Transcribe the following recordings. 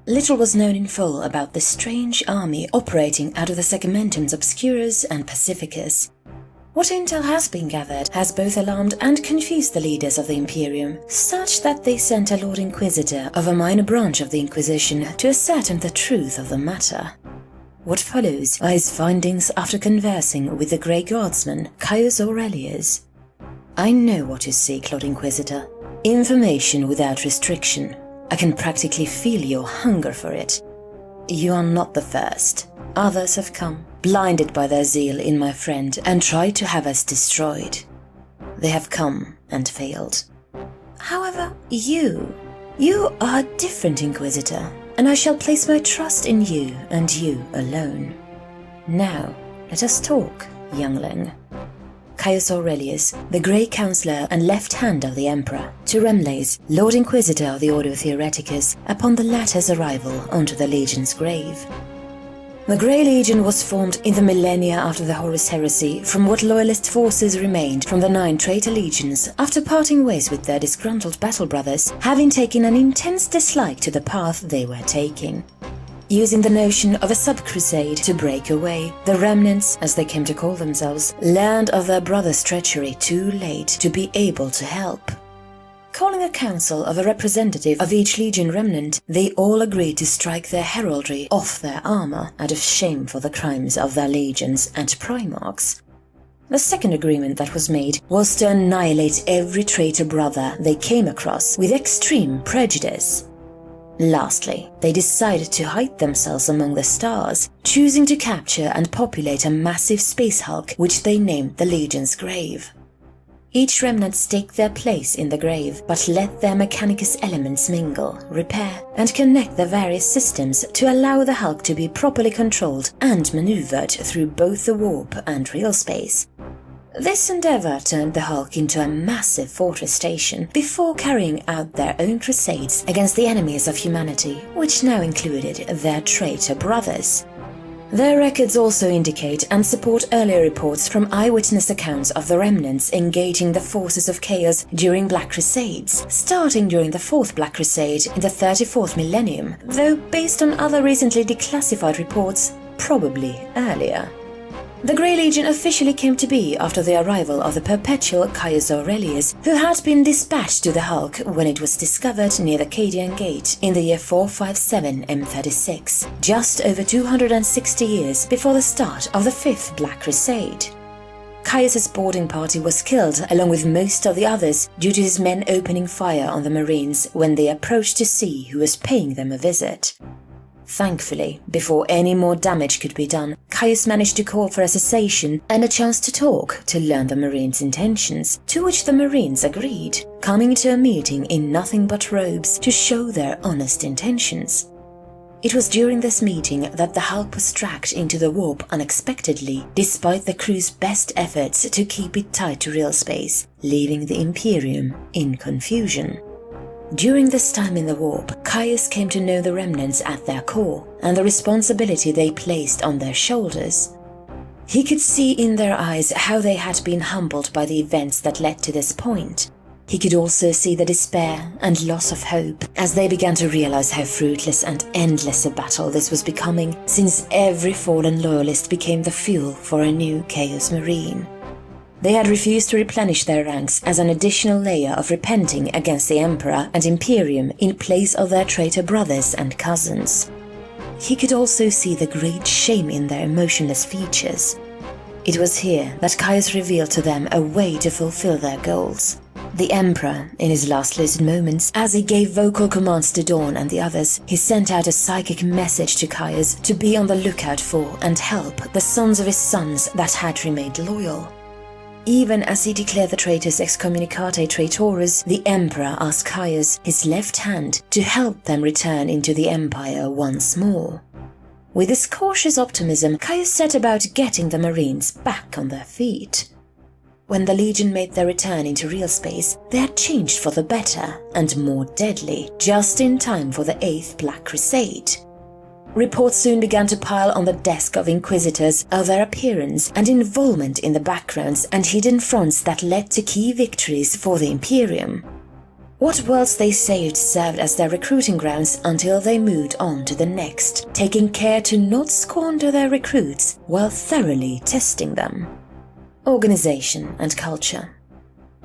little was known in full about the strange army operating out of the Segmentums Obscurus and Pacificus. What intel has been gathered has both alarmed and confused the leaders of the Imperium, such that they sent a Lord Inquisitor of a minor branch of the Inquisition to ascertain the truth of the matter. What follows are his findings after conversing with the Grey Guardsman, Caius Aurelius. I know what you seek, Lord Inquisitor. Information without restriction. I can practically feel your hunger for it. You are not the first. Others have come, blinded by their zeal in my friend, and tried to have us destroyed. They have come and failed. However, you are a different Inquisitor, and I shall place my trust in you and you alone. Now, let us talk, youngling. Caius Aurelius, the Grey Councillor and left hand of the Emperor, to Remlace, Lord Inquisitor of the Ordo Theoreticus, upon the latter's arrival onto the Legion's grave. The Grey Legion was formed in the millennia after the Horus Heresy from what loyalist forces remained from the 9 traitor legions after parting ways with their disgruntled battle brothers, having taken an intense dislike to the path they were taking. Using the notion of a sub-crusade to break away, the remnants, as they came to call themselves, learned of their brother's treachery too late to be able to help. Calling a council of a representative of each legion remnant, they all agreed to strike their heraldry off their armor out of shame for the crimes of their legions and primarchs. The second agreement that was made was to annihilate every traitor brother they came across with extreme prejudice. Lastly, they decided to hide themselves among the stars, choosing to capture and populate a massive space hulk which they named the Legion's Grave. Each remnant staked their place in the grave, but let their Mechanicus elements mingle, repair, and connect the various systems to allow the hulk to be properly controlled and maneuvered through both the warp and real space. This endeavor turned the Hulk into a massive fortress station before carrying out their own crusades against the enemies of humanity, which now included their traitor brothers. Their records also indicate and support earlier reports from eyewitness accounts of the remnants engaging the forces of chaos during Black Crusades, starting during the 4th Black Crusade in the 34th millennium, though based on other recently declassified reports, probably earlier. The Grey Legion officially came to be after the arrival of the perpetual Caius Aurelius, who had been dispatched to the Hulk when it was discovered near the Cadian Gate in the year 457 M36, just over 260 years before the start of the 5th Black Crusade. Caius's boarding party was killed along with most of the others due to his men opening fire on the Marines when they approached to see who was paying them a visit. Thankfully, before any more damage could be done, Caius managed to call for a cessation and a chance to talk to learn the Marines' intentions, to which the Marines agreed, coming to a meeting in nothing but robes to show their honest intentions. It was during this meeting that the Hulk was dragged into the warp unexpectedly, despite the crew's best efforts to keep it tied to real space, leaving the Imperium in confusion. During this time in the warp, Caius came to know the remnants at their core and the responsibility they placed on their shoulders. He could see in their eyes how they had been humbled by the events that led to this point. He could also see the despair and loss of hope as they began to realize how fruitless and endless a battle this was becoming, since every fallen loyalist became the fuel for a new Chaos Marine. They had refused to replenish their ranks as an additional layer of repenting against the Emperor and Imperium in place of their traitor brothers and cousins. He could also see the great shame in their emotionless features. It was here that Caius revealed to them a way to fulfill their goals. The Emperor, in his last lucid moments, as he gave vocal commands to Dawn and the others, he sent out a psychic message to Caius to be on the lookout for and help the sons of his sons that had remained loyal. Even as he declared the traitors excommunicate traitores, the Emperor asked Caius, his left hand, to help them return into the Empire once more. With this cautious optimism, Caius set about getting the Marines back on their feet. When the Legion made their return into real space, they had changed for the better and more deadly, just in time for the 8th Black Crusade. Reports soon began to pile on the desk of Inquisitors of their appearance and involvement in the backgrounds and hidden fronts that led to key victories for the Imperium. What worlds they saved served as their recruiting grounds until they moved on to the next, taking care to not squander their recruits while thoroughly testing them. Organization and culture.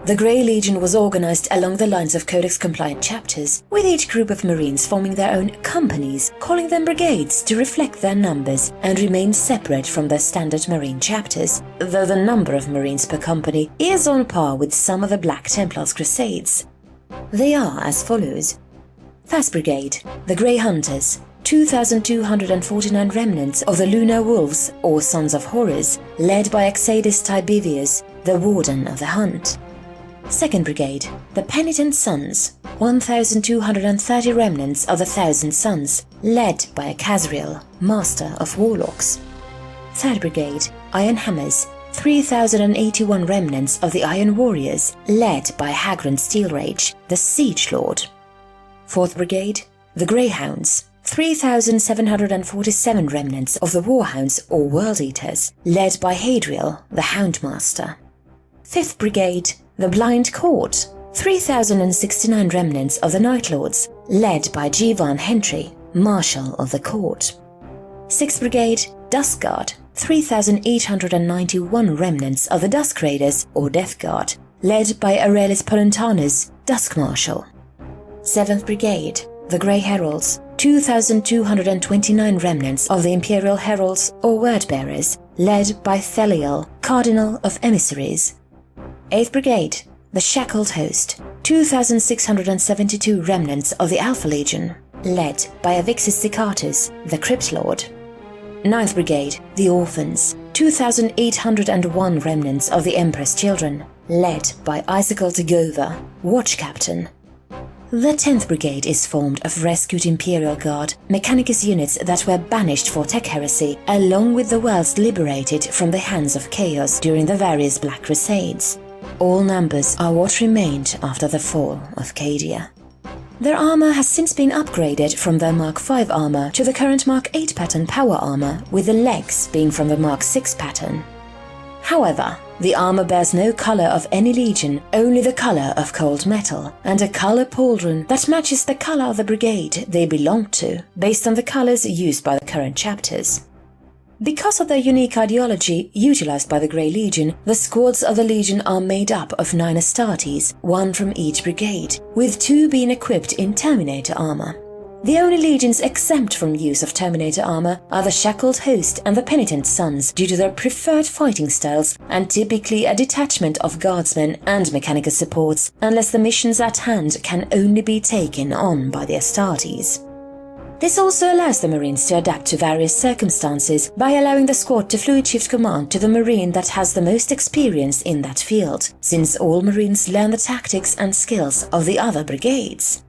The Grey Legion was organized along the lines of Codex-compliant chapters, with each group of Marines forming their own companies, calling them brigades to reflect their numbers and remain separate from their standard Marine chapters, though the number of Marines per company is on par with some of the Black Templars' crusades. They are as follows. 1st Brigade, the Grey Hunters, 2,249 remnants of the Lunar Wolves, or Sons of Horus, led by Exadis Tibivius, the Warden of the Hunt. 2nd Brigade, the Penitent Sons, 1,230 remnants of the Thousand Sons, led by Kazriel, Master of Warlocks. 3rd Brigade, Iron Hammers, 3,081 remnants of the Iron Warriors, led by Hagran Steelrage, the Siege Lord. 4th Brigade, the Greyhounds, 3,747 remnants of the Warhounds or World Eaters, led by Hadriel, the Houndmaster. 5th Brigade, the Blind Court, 3,069 remnants of the Night Lords, led by Jivan Hentry, Marshal of the Court. 6th Brigade, Dusk Guard, 3,891 remnants of the Dusk Raiders or Death Guard, led by Aurelius Pollentanus, Dusk Marshal. 7th Brigade, the Grey Heralds, 2,229 remnants of the Imperial Heralds or Word-Bearers, led by Theliel, Cardinal of Emissaries. 8th Brigade, the Shackled Host, 2,672 remnants of the Alpha Legion, led by Avixis Sicatus, the Crypt Lord. 9th Brigade, the Orphans, 2,801 remnants of the Emperor's Children, led by Icicle Tegova, Watch Captain. The 10th Brigade is formed of rescued Imperial Guard, Mechanicus units that were banished for tech heresy, along with the worlds liberated from the hands of Chaos during the various Black Crusades. All numbers are what remained after the fall of Cadia. Their armor has since been upgraded from their Mark V armor to the current Mark VIII pattern power armor, with the legs being from the Mark VI pattern. However, the armor bears no color of any legion, only the color of cold metal, and a color pauldron that matches the color of the brigade they belong to, based on the colors used by the current chapters. Because of their unique ideology utilized by the Grey Legion, the squads of the Legion are made up of 9 Astartes, 1 from each brigade, with 2 being equipped in Terminator armor. The only legions exempt from use of Terminator armor are the Shackled Host and the Penitent Sons due to their preferred fighting styles, and typically a detachment of guardsmen and Mechanicus supports, unless the missions at hand can only be taken on by the Astartes. This also allows the Marines to adapt to various circumstances by allowing the squad to fluid shift command to the Marine that has the most experience in that field, since all Marines learn the tactics and skills of the other brigades.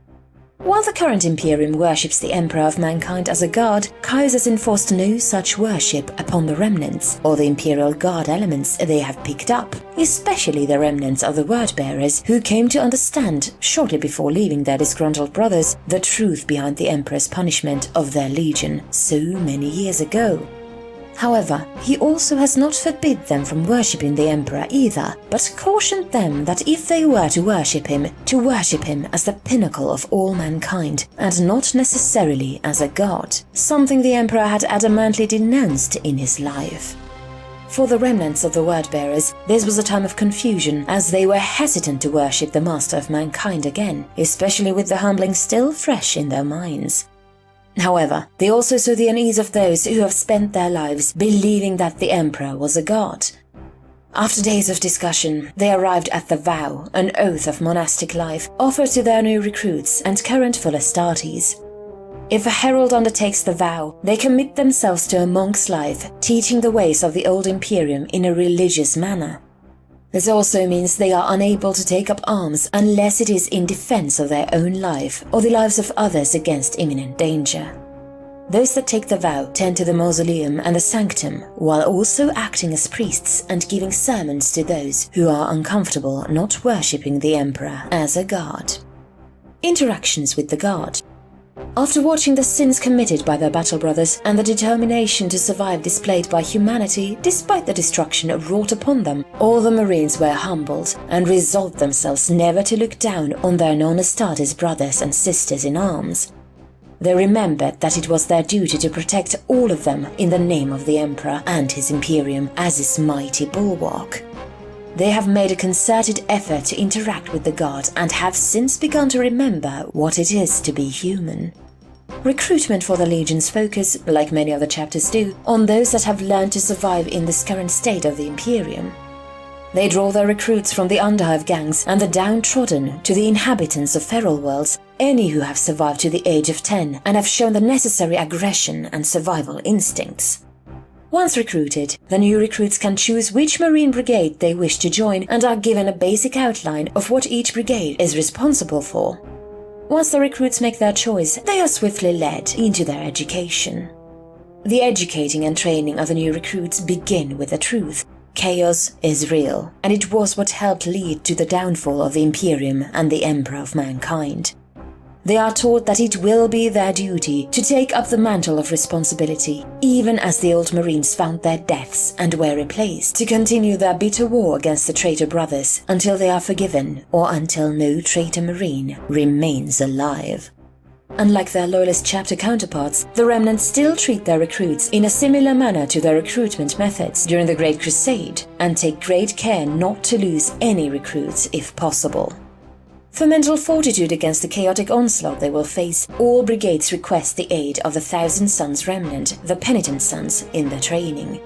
While the current Imperium worships the Emperor of Mankind as a god, Caius has enforced no such worship upon the remnants or the Imperial Guard elements they have picked up, especially the remnants of the Word-Bearers who came to understand, shortly before leaving their disgruntled brothers, the truth behind the Emperor's punishment of their legion so many years ago. However, he also has not forbid them from worshipping the Emperor either, but cautioned them that if they were to worship him as the pinnacle of all mankind, and not necessarily as a god, something the Emperor had adamantly denounced in his life. For the remnants of the Word-Bearers, this was a time of confusion, as they were hesitant to worship the Master of Mankind again, especially with the humbling still fresh in their minds. However, they also saw the unease of those who have spent their lives believing that the Emperor was a god. After days of discussion, they arrived at the vow, an oath of monastic life offered to their new recruits and current full Astartes. If a herald undertakes the vow, they commit themselves to a monk's life, teaching the ways of the old Imperium in a religious manner. This also means they are unable to take up arms unless it is in defense of their own life or the lives of others against imminent danger. Those that take the vow tend to the mausoleum and the sanctum, while also acting as priests and giving sermons to those who are uncomfortable not worshipping the Emperor as a god. Interactions with the god. After watching the sins committed by their battle brothers and the determination to survive displayed by humanity despite the destruction wrought upon them, all the Marines were humbled and resolved themselves never to look down on their non-Astartes brothers and sisters in arms. They remembered that it was their duty to protect all of them in the name of the Emperor and his Imperium as his mighty bulwark. They have made a concerted effort to interact with the god and have since begun to remember what it is to be human. Recruitment for the legions focus, like many other chapters do, on those that have learned to survive in this current state of the Imperium. They draw their recruits from the underhive gangs and the downtrodden to the inhabitants of feral worlds, any who have survived to the age of 10 and have shown the necessary aggression and survival instincts. Once recruited, the new recruits can choose which Marine brigade they wish to join and are given a basic outline of what each brigade is responsible for. Once the recruits make their choice, they are swiftly led into their education. The educating and training of the new recruits begin with the truth. Chaos is real, and it was what helped lead to the downfall of the Imperium and the Emperor of mankind. They are taught that it will be their duty to take up the mantle of responsibility, even as the old Marines found their deaths and were replaced, to continue their bitter war against the traitor brothers until they are forgiven or until no traitor Marine remains alive. Unlike their loyalist chapter counterparts, the Remnants still treat their recruits in a similar manner to their recruitment methods during the Great Crusade and take great care not to lose any recruits if possible. For mental fortitude against the chaotic onslaught they will face, all brigades request the aid of the Thousand Sons Remnant, the Penitent Sons, in their training.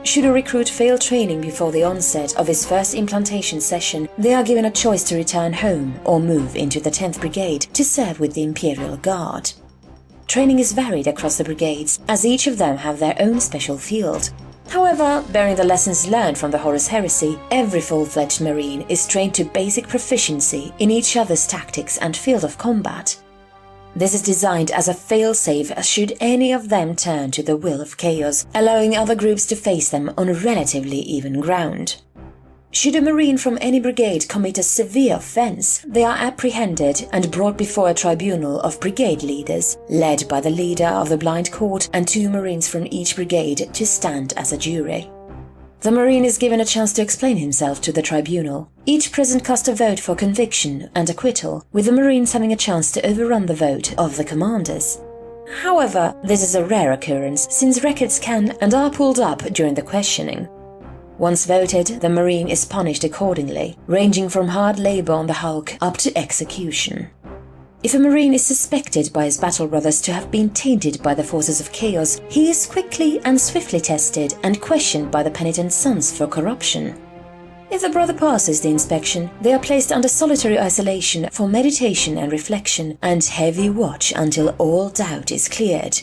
Should a recruit fail training before the onset of his first implantation session, they are given a choice to return home or move into the 10th Brigade to serve with the Imperial Guard. Training is varied across the brigades, as each of them have their own special field. However, bearing the lessons learned from the Horus Heresy, every full-fledged Marine is trained to basic proficiency in each other's tactics and field of combat. This is designed as a fail-safe should any of them turn to the will of chaos, allowing other groups to face them on relatively even ground. Should a Marine from any brigade commit a severe offense, they are apprehended and brought before a tribunal of brigade leaders, led by the leader of the Blind Court and 2 Marines from each brigade to stand as a jury. The Marine is given a chance to explain himself to the tribunal. Each present cast a vote for conviction and acquittal, with the Marines having a chance to overrun the vote of the commanders. However, this is a rare occurrence, since records can and are pulled up during the questioning. Once voted, the Marine is punished accordingly, ranging from hard labor on the hulk up to execution. If a Marine is suspected by his battle brothers to have been tainted by the forces of chaos, he is quickly and swiftly tested and questioned by the Penitent Sons for corruption. If the brother passes the inspection, they are placed under solitary isolation for meditation and reflection and heavy watch until all doubt is cleared.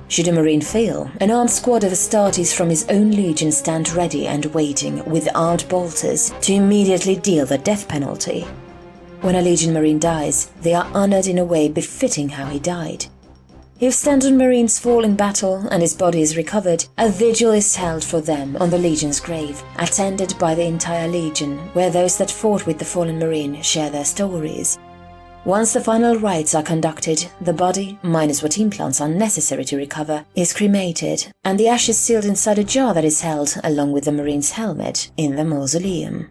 Should a Marine fail, an armed squad of Astartes from his own legion stand ready and waiting with armed bolters to immediately deal the death penalty. When a Legion Marine dies, they are honored in a way befitting how he died. If standard Marines fall in battle and his body is recovered, a vigil is held for them on the Legion's grave, attended by the entire Legion, where those that fought with the fallen Marine share their stories. Once the final rites are conducted, the body, minus what implants are necessary to recover, is cremated, and the ashes sealed inside a jar that is held, along with the Marine's helmet, in the mausoleum.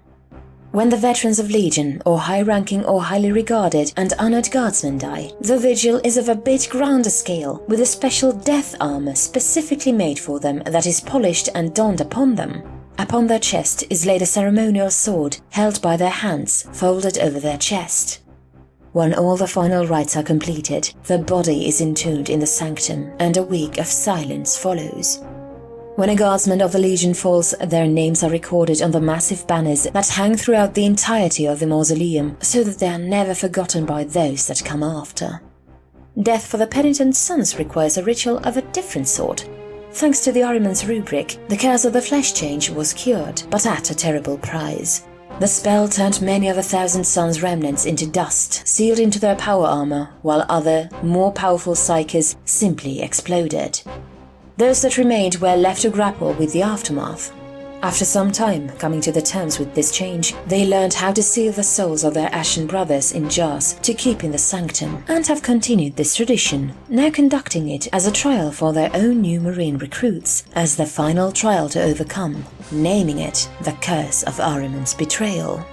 When the veterans of Legion, or high-ranking or highly regarded and honored guardsmen die, the vigil is of a bit grander scale, with a special death armor specifically made for them that is polished and donned upon them. Upon their chest is laid a ceremonial sword, held by their hands, folded over their chest. When all the final rites are completed, the body is entombed in the sanctum, and a week of silence follows. When a guardsman of the Legion falls, their names are recorded on the massive banners that hang throughout the entirety of the mausoleum, so that they are never forgotten by those that come after. Death for the Penitent Sons requires a ritual of a different sort. Thanks to the Ahriman's rubric, the curse of the flesh change was cured, but at a terrible price. The spell turned many of the Thousand Sons remnants into dust, sealed into their power armor, while other, more powerful psykers simply exploded. Those that remained were left to grapple with the aftermath. After some time coming to the terms with this change, they learned how to seal the souls of their ashen brothers in jars to keep in the sanctum, and have continued this tradition, now conducting it as a trial for their own new Marine recruits, as the final trial to overcome, naming it the Curse of Ahriman's Betrayal.